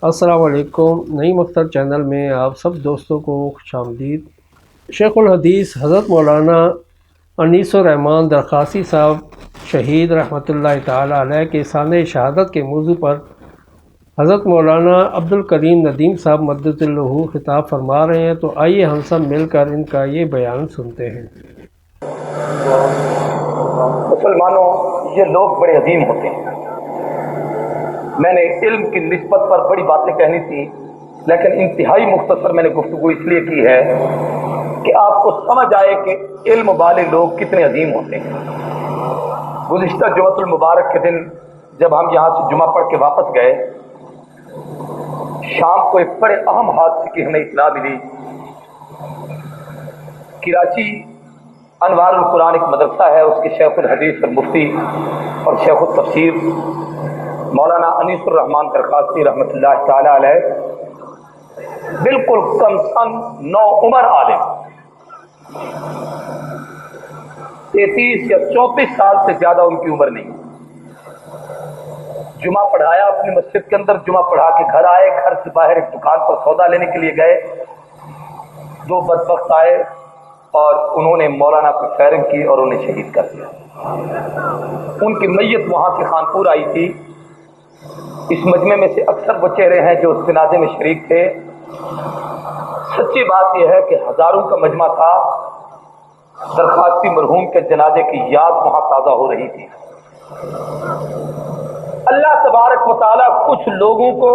अस्सलाम वालेकुम। नई मख्तर चैनल में आप सब दोस्तों को खुशामदीद। शेखुल हदीस हज़रत मौलाना अनीसुर्रहमान दरखासी साहब शहीद रहमतुल्लाह ताला अलैह के साने शहादत के मौजू पर हज़रत मौलाना अब्दुल करीम नदीम साहब मद्दतुल्लहु खिताब फरमा रहे हैं, तो आइए हम सब मिलकर इनका ये बयान सुनते हैं। मुसलमानों, ये लोग बड़े अजीम होते हैं। मैंने इल्म की निस्बत पर बड़ी बातें कहनी थी, लेकिन इंतहाई मुख्तसर मैंने गुफ्तगू इसलिए की है कि आपको समझ आए कि इल्म वाले लोग कितने अजीम होते हैं। गुज़िश्ता जुमअतुल मुबारक के दिन जब हम यहाँ से जुमा पढ़ के वापस गए, शाम को एक बड़े अहम हादसे की हमें इत्तला मिली। कराची अनवारुल कुरान एक मदरसा है, उसके शेखुल हदीस और मुफ्ती और शेखुल तफसीर मौलाना अनीसुर्रहमान दरखासी रहमतुल्लाह ताला अलैह बिल्कुल कम सन नौ उमर आलिम, 33 या 34 साल से ज्यादा उनकी उम्र नहीं। जुमा पढ़ाया अपनी मस्जिद के अंदर, जुमा पढ़ा के घर आए। घर से बाहर एक दुकान पर सौदा लेने के लिए गए। दो बदबख्त आए और उन्होंने मौलाना पर फायरिंग की और उन्हें शहीद कर दिया। उनकी मैयत वहां से खानपुर आई थी। इस मजमे में से अक्सर वो चेहरे हैं जो उस जनाजे में शरीक थे। सच्ची बात यह है कि हजारों का मजमा था। दरखास्ती मरहूम के जनाजे की याद वहां ताज़ा हो रही थी। अल्लाह तबारक व तआला कुछ लोगों को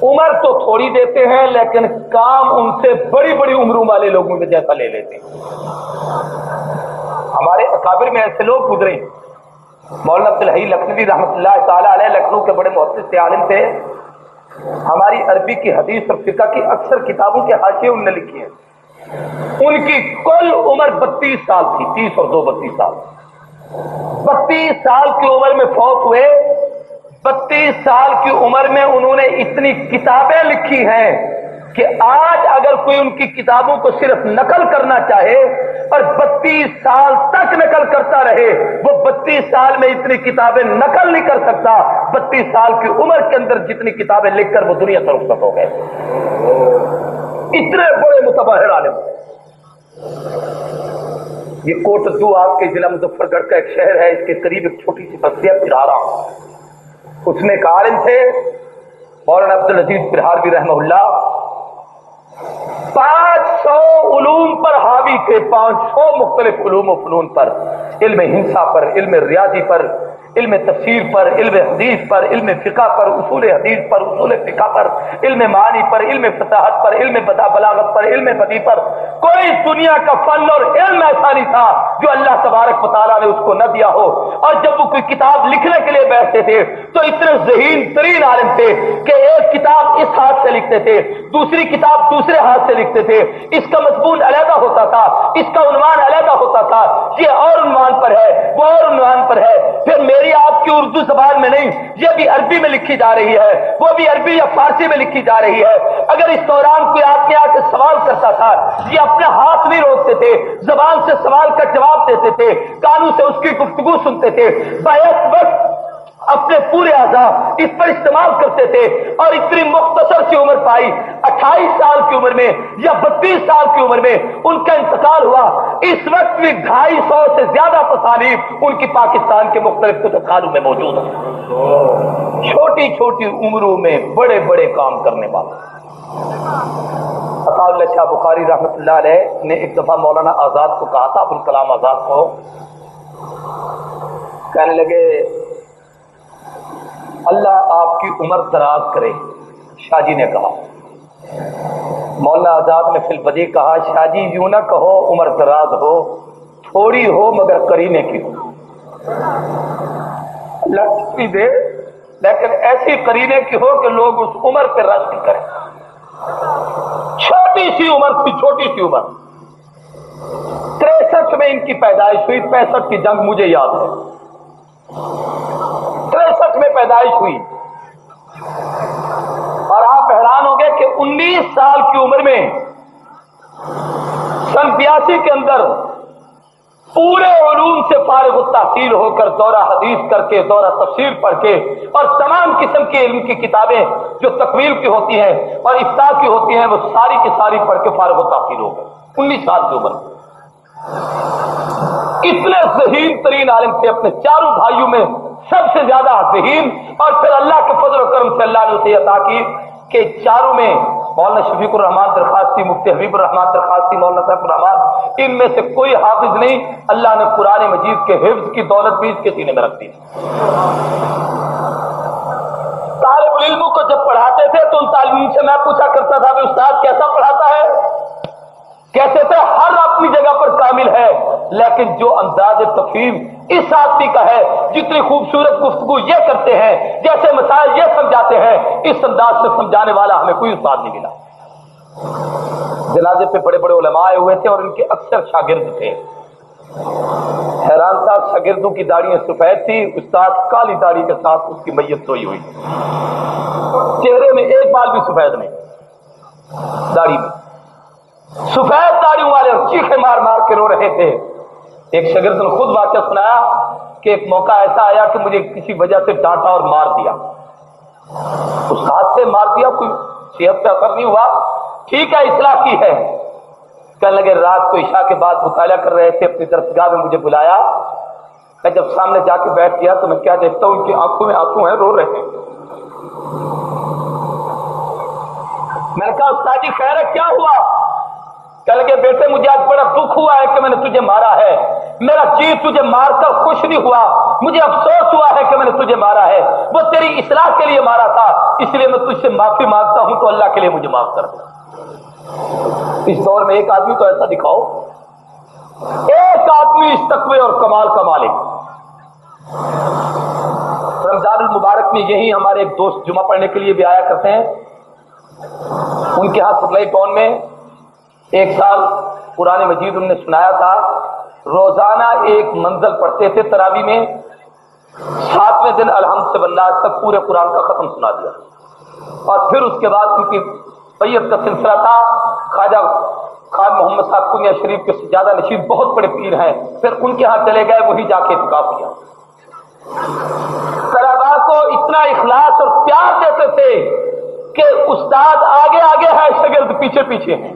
उम्र तो थोड़ी देते हैं, लेकिन काम उनसे बड़ी बड़ी उम्रों वाले लोगों के जैसा ले लेते हैं। हमारे अकाबिर में ऐसे लोग गुजरे। मौलाना अब्दुल हई लखनवी रहमतुल्लाह ताला अलैह लखनऊ के बड़े मुहद्दिस आलिम थे। हमारी अरबी की हदीस और फिक़ह की अक्सर किताबों के हाशिए उन्होंने लिखी है। उनकी कुल उम्र 32 साल थी। 30 और 2 32 साल। 32 साल की उम्र में फौत हुए। 32 साल की उम्र में उन्होंने इतनी किताबें लिखी हैं कि आज अगर कोई उनकी किताबों को सिर्फ नकल करना चाहे और 32 साल तक नकल करता रहे, वो 32 साल में इतनी किताबें नकल नहीं कर सकता। 32 साल की उम्र के अंदर जितनी किताबें लिखकर वो दुनिया से रुखसत हो गए। इतने बड़े मुतबहर आलिम। ये कोटद्दू आपके जिला मुजफ्फरगढ़ का एक शहर है, इसके करीब एक छोटी सी बस्ती है पिरारा। उसमें एक आलिम थे मौलाना अब्दुल अजीज बिरहारवी रहमहुल्लाह। 500 उलूम पर हावी थे, 500 मुख्तलिफ उलूम व फनून पर। इल्म हिंसा पर, इल्म रियाजी पर, इल्म तफसीर पर, इल्म हदीस पर, इल्म फिक़ह पर, उसूल हदीस पर, उसूल फिक़ह पर, इल्म मानी पर, इल्म फसाहत पर, इल्म बलागत पर, इल्म बदी पर। कोई दुनिया का फन और इल्म ऐसा नहीं था जो अल्लाह तबारक व तआला ने उसको न दिया हो। और जब वो कोई किताब लिखने के लिए बैठते थे तो इतने ज़हीन तरीन आलिम थे कि एक किताब इस हाथ से लिखते थे, दूसरी किताब दूसरे हाथ से लिखते थे। इसका मज़मून अलहदा होता था, इसका उन्वान अलहदा होता था। ये और उन्वान पर है, वो और उन्वान पर है। फिर मेरी आपकी उर्दू जबान में नहीं, ये भी अरबी में लिखी जा रही है, वो भी अरबी या फारसी में लिखी जा रही है। अगर इस दौरान कोई आपके आके सवाल करता था, ये अपने हाथ नहीं रोकते थे, जबान से सवाल का जवाब देते थे, कानों से उसकी गुफ्तगू सुनते थे। बैक वक्त अपने पूरे आज़ा इस पर इस्तेमाल करते थे और इतनी मुख्तसर सी उम्र पाई। 28 साल की उम्र में या 32 साल की उम्र में उनका इंतकाल हुआ। इस वक्त भी 250 से ज्यादा तसानीफ उनकी पाकिस्तान के मुख्तलिफ कुतुबखानों में मौजूद है। छोटी छोटी उम्रों में बड़े बड़े काम करने वाले। अताउल्लाह शाह बुखारी रहमतुल्लाह अलैह ने एक दफा मौलाना आजाद को कहा था, अबुल कलाम आजाद को, कहने लगे अल्लाह आपकी उम्र दराज करे। शाह जी ने कहा। मौलाना आजाद ने फिल बदी कहा, शाह जी यूं ना कहो उम्र दराज हो, थोड़ी हो मगर करीने की हो। अल्लाह दे, लेकिन ऐसी करीने की हो कि लोग उस उम्र पर रश्क करें। छोटी सी उम्र थी, छोटी सी उम्र। 63 में इनकी पैदाइश हुई। 65 की जंग मुझे याद है। 63 में पैदाइश हुई और आप हैरान होंगे कि 19 साल की उम्र में सन 82 के अंदर पूरे उलूम से फारिग तहसील होकर दौरा हदीस करके, दौरा तफसीर पढ़ के और तमाम किस्म के इल्म की किताबें जो तकवील की होती हैं और इफ्ता की होती हैं वो सारी की सारी पढ़ के फारिग तहसील हो गए 19 साल की उम्र में। इतने ज़हीन तरीन आलिम थे, अपने चारों भाइयों में सबसे ज्यादा ज़हीन, और फिर अल्लाह के फजल और करम से अल्लाह ने उसे अता की कि चारों में मौलाना शफीकुर रहमान दरखास्ती, मुफ्ती हबीबुर रहमान दरखास्ती, मौलाना सैफुर रहमान, इनमें से कोई हाफिज नहीं, अल्लाह ने कुरान मजीद के हिफ्ज की दौलत भी इसके सीने में रख दी। तालिब इल्मों को जब पढ़ाते थे तो उन तालिबों से मैं पूछा करता था कि उस्ताद कैसा पढ़ाता है? कहते थे हर अपनी जगह पर कामिल है, लेकिन जो अंदाज तफहीम इस आदमी का है, जितनी खूबसूरत गुफ्तगू ये करते हैं, जैसे मसाइल ये समझाते हैं, इस अंदाज से समझाने वाला हमें कोई उस्ताद नहीं मिला। जनाजे पे बड़े बड़े उलमा आए हुए थे और इनके अक्सर शागिर्द थे। हैरान था, शागिर्दों की दाढ़ियां सफेद थी, उस्ताद काली दाढ़ी के साथ उसकी मैयत सोई हुई, चेहरे में एक बाल भी सफेद नहीं, दाढ़ी में सफेद दाढ़ियों वाले चीखे मार मार के रो रहे थे। एक शागिर्द ने खुद वाकया सुनाया कि एक मौका ऐसा आया कि मुझे किसी वजह से डांटा और मार दिया। उस्ताद से मार दिया, कोई सेहत पे असर नहीं हुआ, ठीक है इस्लाह की है। कहने लगे रात को इशा के बाद मुताला कर रहे थे, अपनी दरसगाह में मुझे बुलाया। मैं जब सामने जाके बैठ गया तो मैं क्या देखता हूं, उनकी आंखों में आंसू हैं, रो रहे हैं। मैंने कहा उस्ताद जी खैर है, क्या हुआ? कह लगे बेटे मुझे आज बड़ा दुख हुआ है कि मैंने तुझे मारा है, मेरा जी तुझे मारकर खुश नहीं हुआ, मुझे अफसोस हुआ है कि मैंने तुझे मारा है, वो तेरी इस्लाह के लिए मारा था, इसलिए मैं तुझसे माफी मांगता हूं, तो अल्लाह के लिए मुझे माफ कर दे। इस दौर में एक आदमी तो ऐसा दिखाओ, एक आदमी इस तकवे और कमाल का मालिक। रमजानुल मुबारक में यही हमारे एक दोस्त जुमा पढ़ने के लिए भी आया करते हैं, उनके यहां सतलाई टाउन में एक साल कुरान मजीद उन्होंने सुनाया था। रोजाना एक मंजिल पढ़ते थे तरावी में, 7वें दिन अलहम्द से बन्नास तक पूरे कुरान का खत्म सुना दिया। और फिर उसके बाद उनकी सैयद का सिलसिला था, ख्वाजा खान मोहम्मद साहब कुनिया शरीफ के ज्यादा नशीब बहुत बड़े पीर हैं, फिर उनके यहाँ चले गए, वही जाके इत्काफ किया। तलबा को इतना इखलास और प्यार देते थे कि उस्ताद आगे आगे है, शागिर्द पीछे पीछे हैं।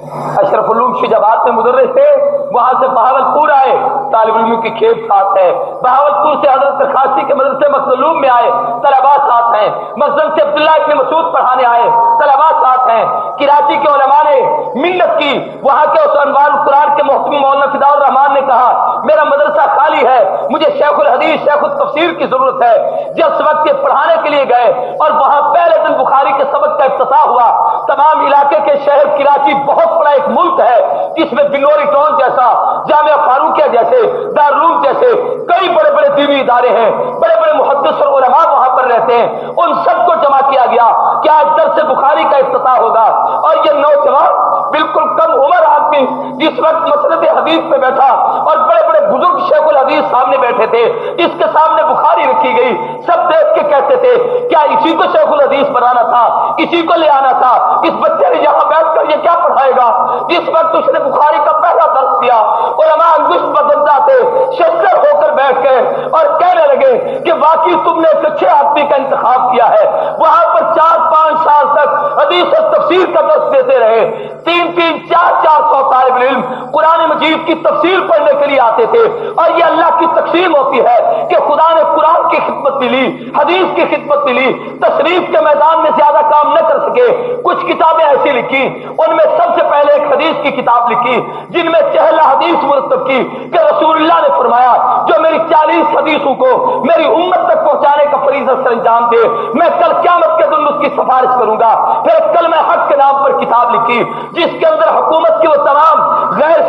अशरफुल उलूम शिजाबाद में मुदर्रिस थे, वहां से बहावलपुर आए, तालिब इल्म की खेप साथ है। बहावलपुर से हजरत खासी के मदरसे मखदूम में आए, तलबा साथ हैं। मखदूम से अब्दुल्लाह इब्न मसूद पढ़ाने आए, तलबा साथ हैं। कराची के उलमा ने मिन्नत की, वहां के उस अनवारुल कुरान के मोहतमी मौलाना फिदाउर रहमान ने कहा मेरा मदरसा खाली है, मुझे शेखुल हदीस शेखुल तफसीर की जरूरत है। जिस वक्त के पढ़ाने के लिए गए और वहां पहले दिन बुखारी के सबक का इफ्तिताह हुआ। तमाम इलाके के शहर कराची बहुत बड़ा एक मुल्क है, जिसमें बिल्लोरी टाउन जैसा, जामिया फारूकिया जैसे, दारुल जैसे कई बड़े बड़े दीनी इदारे हैं, बड़े बड़े मुहद्दिस और उलमा वहां पर रहते हैं। उन सबको जमा किया गया कि आज दर्स बुखारी का इफ्तिताह होगा। और ये नौजवान बिल्कुल कम उम्र आदमी जिस वक्त मसनद हदीस पे बैठा और बड़े बड़े बुजुर्ग शेखुल हदीस सामने बैठे थे, इसके सामने बुखारी रखी गई, सब देख के कहते थे क्या इसी को शेखुल हदीस बनाना था, इसी को ले आना था, इस बच्चे ने यहां बैठकर ये क्या पढ़ाएगा। जिस वक्त उसने बुखारी का पहला दर्स दिया, उलमा अंगुश बदलता थे, शर्जर होकर बैठ गए और कहने लगे कि वाकई तुमने एक अच्छे आदमी का इंतखाब किया है। वहां पर 4-5 साल तक हदीस और तफसीर का दर्स देते रहे। 3-3, 4-400 तालिब इल्म कुरान मजीद की तफसीर पढ़ने के लिए आते थे। और ये अल्लाह की तकसीम होती है कि खुदा ने कुरान की खिदमत भी ली, हदीस की खिदमत भी ली, तशरीफ के मैदान में ज्यादा काम न कर सके, कुछ किताबें ऐसी लिखी, उनमें सबसे पहले एक हदीस की किताब लिखी जिनमें 6 हदीस मुरतब की कि रसूलुल्लाह ने फरमाया जो मेरी 40 हदीसों को मेरी उम्मत तक पहुंचाने का फरीज़ा सर अंजाम दे, मैं कल क़यामत के दिन उसकी सिफारिश करूंगा। फिर कलमे हक के नाम पर किताब लिखी जिसके अंदर हुकूमत की वो तमाम गैर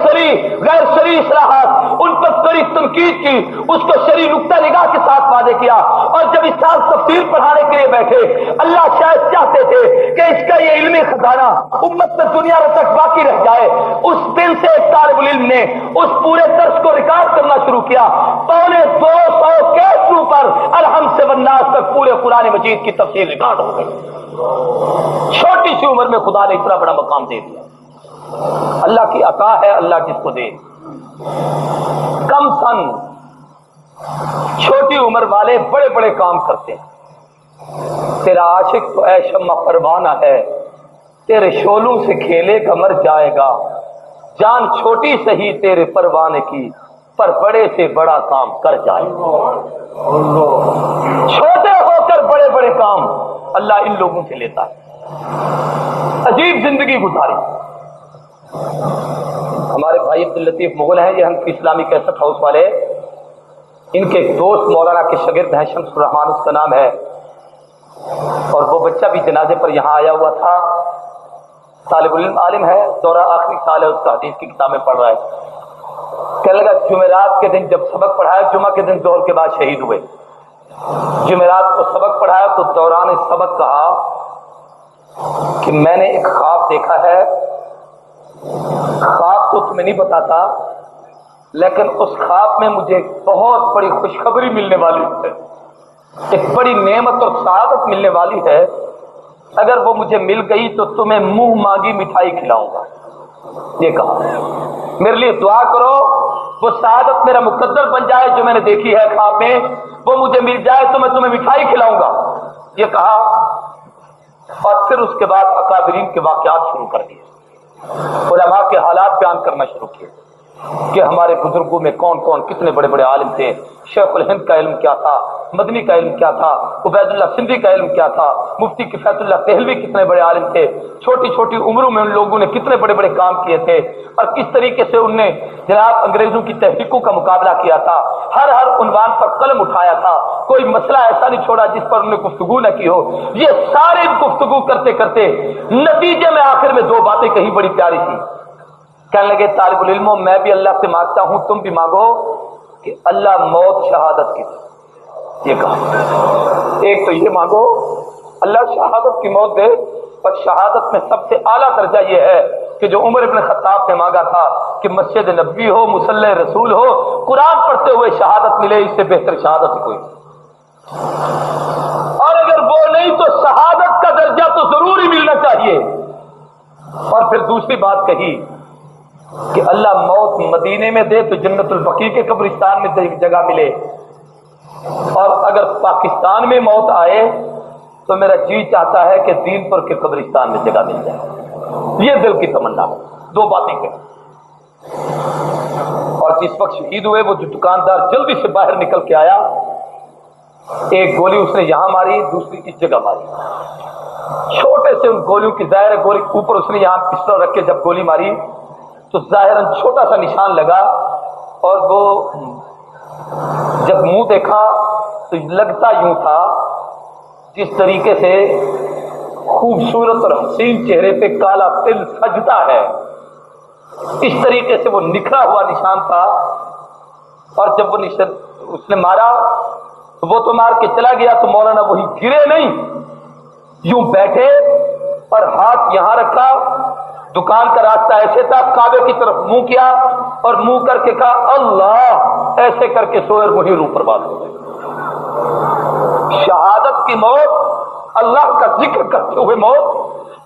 शरी इस्लाहात उन पर कड़ी तनकीद की, उसको शरी नुक्ता निगाह के साथ वादे किया। और जब इस साल तफसीर पढ़ाने के लिए बैठे, अल्लाह शायद चाहते थे कि इसका ये इल्मी खजाना उम्मत में दुनिया तक बाकी रह जाए। उस दिन से एक तालिब इल्म ने उस पूरे दर्स को रिकॉर्ड करना शुरू किया। 250 कैसेटों पर अलहम्द से बन्नास तक पूरे कुरान मजीद की तफसीर रिकॉर्ड हो गई। छोटी सी उम्र में खुदा ने इतना बड़ा मकाम दे दिया। अल्लाह की अता है, अल्लाह जिसको दे। کم سن چھوٹی عمر والے بڑے بڑے کام کرتے ہیں. تیرا عاشق تو اے شمع پروانہ ہے، تیرے شعلوں سے کھیلے گا مر جائے گا. جان چھوٹی سہی تیرے پروانے کی، پر بڑے سے بڑا کام کر جائے گا. چھوٹے ہو کر بڑے بڑے کام اللہ ان لوگوں سے لیتا ہے. عجیب زندگی گزاری. ہمارے بھائی عبداللطیف مغل ہیں، یہ ہم اسلامی کیسٹ ہاؤس والے، ان کے ایک دوست مولانا کے شاگرد ہیں، شمس الرحمان اس کا نام ہے، اور وہ بچہ بھی جنازے پر یہاں آیا ہوا تھا. طالب علم عالم ہے، دورہ آخری سال ہے اس کا، حدیث کی کتابیں پڑھ رہا ہے. کہنے لگا جمعرات کے دن جب سبق پڑھایا، جمعہ کے دن ظہر کے بعد شہید ہوئے. جمعرات کو سبق پڑھایا تو دوران سبق کہا کہ میں نے ایک خواب دیکھا ہے. خواب تو تمہیں نہیں بتاتا، لیکن اس خواب میں مجھے بہت بڑی خوشخبری ملنے والی ہے، ایک بڑی نعمت اور سعادت ملنے والی ہے. اگر وہ مجھے مل گئی تو تمہیں منہ مانگی مٹھائی کھلاؤں گا. یہ کہا میرے لیے دعا کرو وہ سعادت میرا مقدر بن جائے جو میں نے دیکھی ہے خواب میں، وہ مجھے مل جائے تو میں تمہیں مٹھائی کھلاؤں گا. یہ کہا اور پھر اس کے بعد اکابرین کے واقعات شروع کر دیے. علماء کے حالات بیان کرنا شروع کیے کہ ہمارے بزرگوں میں کون کون کتنے بڑے بڑے عالم تھے. شیخ الہند کا علم کیا تھا، مدنی کا علم کیا تھا، عبید اللہ سندھی کا علم کیا تھا، مفتی کفایت اللہ دہلوی کتنے بڑے عالم تھے. چھوٹی چھوٹی عمروں میں ان لوگوں نے کتنے بڑے بڑے کام کیے تھے، اور کس طریقے سے ان نے جناب انگریزوں کی تحریکوں کا مقابلہ کیا تھا. ہر عنوان پر قلم اٹھایا تھا، کوئی مسئلہ ایسا نہیں چھوڑا جس پر انہوں نے گفتگو نہ کی ہو. یہ سارے گفتگو کرتے کرتے نتیجے میں آخر میں دو باتیں کہی بڑی پیاری تھی. کہنے لگے طالب العلموں میں بھی اللہ سے مانگتا ہوں، تم بھی مانگو کہ اللہ موت شہادت کی. یہ کہا ایک تو یہ مانگو اللہ شہادت کی موت دے، اور شہادت میں سب سے اعلیٰ درجہ یہ ہے کہ جو عمر ابن خطاب نے مانگا تھا کہ مسجد نبوی ہو، مصلی رسول ہو، قرآن پڑھتے ہوئے شہادت ملے، اس سے بہتر شہادت کوئی. اور اگر وہ نہیں تو شہادت کا درجہ تو ضرور ہی ملنا چاہیے. اور پھر دوسری بات کہی کہ اللہ موت مدینے میں دے تو جنت البقیع کے قبرستان میں جگہ ملے، اور اگر پاکستان میں موت آئے تو میرا جی چاہتا ہے کہ دین پر کے قبرستان میں جگہ مل جائے. یہ دل کی تمنا ہے. دو باتیں کہیں. اور جس وقت شہید ہوئے وہ جو دکاندار جلدی سے باہر نکل کے آیا، ایک گولی اس نے یہاں ماری، دوسری اس جگہ ماری. چھوٹے سے ان گولیوں کی ظاہر ہے گولی اوپر اس نے یہاں پسٹل رکھ کے جب گولی ماری تو ظاہراً چھوٹا سا نشان لگا، اور وہ جب منہ دیکھا تو لگتا یوں تھا جس طریقے سے خوبصورت اور حسین چہرے پہ کالا تل سجتا ہے، اس طریقے سے وہ نکھرا ہوا نشان تھا. اور جب وہ نشان اس نے مارا تو وہ تو مار کے چلا گیا، تو مولانا وہی گرے نہیں، یوں بیٹھے اور ہاتھ یہاں رکھا. دکان کا راستہ ایسے تھا، کعبے کی طرف منہ کیا اور منہ کر کے کہا اللہ، ایسے کر کے سوئے اور وہی روح برباد ہو گئے. شہادت کی موت، اللہ کا ذکر کرتے ہوئے موت،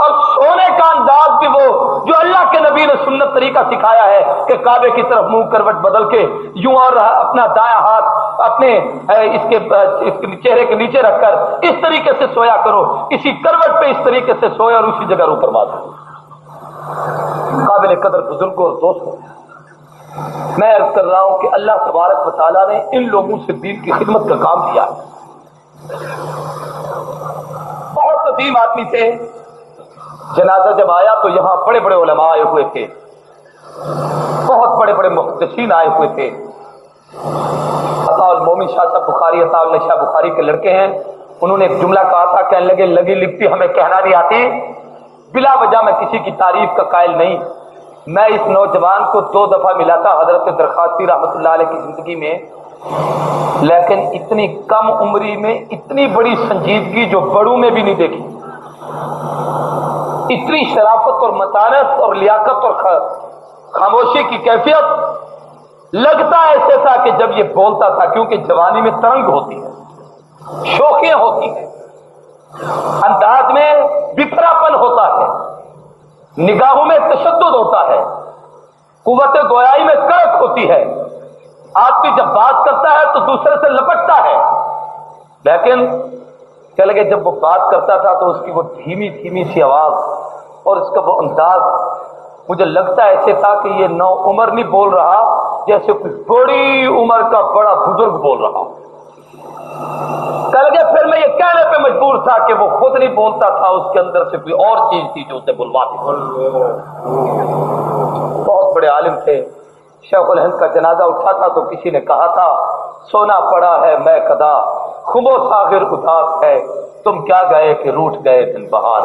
اور سونے کا انداز بھی وہ جو اللہ کے نبی نے سنت طریقہ سکھایا ہے کہ کعبے کی طرف منہ کروٹ بدل کے یوں اور اپنا دایاں ہاتھ اپنے اس کے چہرے کے نیچے رکھ کر اس طریقے سے سویا کرو. اسی کروٹ پہ اس طریقے سے سویا اور اسی جگہ روح برباد ہو. قابل قدر بزرگوں اور دوستوں، میں عرض کر رہا ہوں کہ اللہ تبارک و تعالیٰ نے ان لوگوں سے دین کی خدمت کا کام کیا ہے. بہت عظیم آدمی تھے. جنازہ جب آیا تو یہاں بڑے بڑے علماء آئے ہوئے تھے، بہت بڑے بڑے محدثین آئے ہوئے تھے. عطا المومن شاہ صاحب بخاری، عطا اللہ شاہ بخاری کے لڑکے ہیں. انہوں نے ایک جملہ کہا تھا، کہنے لگے لگی لکھتی ہمیں کہنا نہیں آتی، بلا وجہ میں کسی کی تعریف کا قائل نہیں. میں اس نوجوان کو 2 دفعہ ملا تھا حضرت درخواستی رحمۃ اللہ علیہ کی زندگی میں، لیکن اتنی کم عمری میں اتنی بڑی سنجیدگی جو بڑوں میں بھی نہیں دیکھی، اتنی شرافت اور متانت اور لیاقت اور خاموشی کی کیفیت. لگتا ایسے تھا کہ جب یہ بولتا تھا، کیونکہ جوانی میں ترنگ ہوتی ہے، شوخیاں ہوتی ہیں، انداز میں بکھراپن ہوتا ہے، نگاہوں میں تشدد ہوتا ہے، قوت گویائی میں کڑک ہوتی ہے، آدمی جب بات کرتا ہے تو دوسرے سے لپٹتا ہے، لیکن کیا لگے جب وہ بات کرتا تھا تو اس کی وہ دھیمی دھیمی سی آواز اور اس کا وہ انداز مجھے لگتا ایسے تھا کہ یہ نو عمر نہیں بول رہا، جیسے کوئی بڑی عمر کا بڑا بزرگ بول رہا۔ کل کے پھر میں یہ کہنے پہ مجبور تھا کہ وہ خود نہیں بولتا تھا، اس کے اندر سے کوئی اور چیز تھی جو اسے بلواتی تھی۔ بہت بڑے عالم تھے، شیخ الہند کا جنازہ اٹھا تھا تو کسی نے کہا تھا سونا پڑا ہے میں کدا خمو ساغر اداس ہے، تم کیا گئے کہ روٹھ گئے دن بہار۔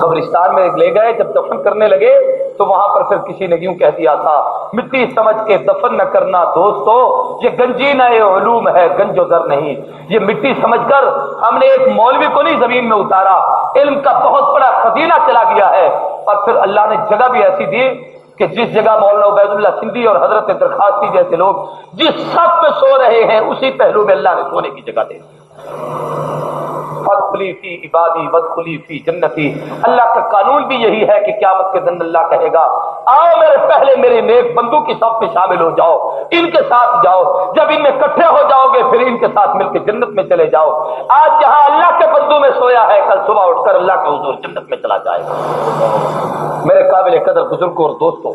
قبرستان میں لے گئے، جب دفن کرنے لگے تو وہاں پر پھر کسی نے یوں کہہ دیا تھا مٹی سمجھ کے دفن نہ کرنا دوستو، یہ گنجینہ علوم ہے گنج و در نہیں۔ یہ مٹی سمجھ کر ہم نے ایک مولوی کو نہیں زمین میں اتارا، علم کا بہت بڑا خزینہ چلا گیا ہے، اور پھر اللہ نے جگہ بھی ایسی دی کہ جس جگہ مولانا عبید اللہ سندھی اور حضرت درخاستی جیسے لوگ جس سب پہ سو رہے ہیں اسی پہلو میں اللہ نے سونے کی جگہ دے دی۔ فادخلی فی عبادی وادخلی فی جنتی، اللہ کا قانون بھی یہی ہے کہ قیامت کے دن اللہ کہے گا آؤ میرے پہلے میرے نیک بندوں کی صف میں شامل ہو جاؤ، ان کے ساتھ جاؤ، جب ان میں اکٹھے ہو جاؤ گے پھر ان کے ساتھ مل کے جنت میں چلے جاؤ۔ آج جہاں اللہ کے بندوں میں سویا ہے کل صبح اٹھ کر اللہ کے حضور جنت میں چلا جائے گا۔ میرے قابل قدر بزرگوں اور دوستوں،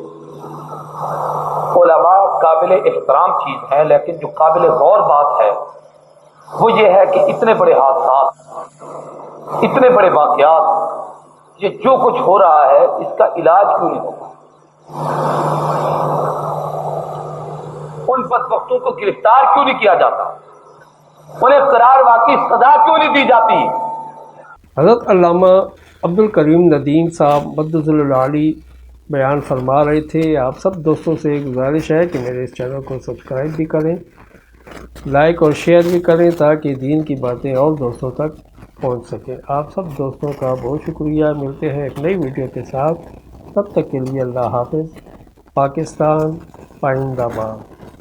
علماء قابل احترام چیز ہے، لیکن جو قابل غور بات ہے وہ یہ ہے کہ اتنے بڑے حادثات، اتنے بڑے واقعات، یہ جو کچھ ہو رہا ہے اس کا علاج کیوں نہیں ہوگا؟ ان بدبختوں کو گرفتار کیوں نہیں کیا جاتا؟ انہیں قرار واقعی سزا کیوں نہیں دی جاتی؟ حضرت علامہ عبد الکریم ندیم صاحب مدظ العالی بیان فرما رہے تھے۔ آپ سب دوستوں سے گزارش ہے کہ میرے اس چینل کو سبسکرائب بھی کریں، لائک اور شیئر بھی کریں تاکہ دین کی باتیں اور دوستوں تک پہنچ سکیں۔ آپ سب دوستوں کا بہت شکریہ۔ ملتے ہیں ایک نئی ویڈیو کے ساتھ، تب تک کے لیے اللہ حافظ۔ پاکستان پائندہ باد۔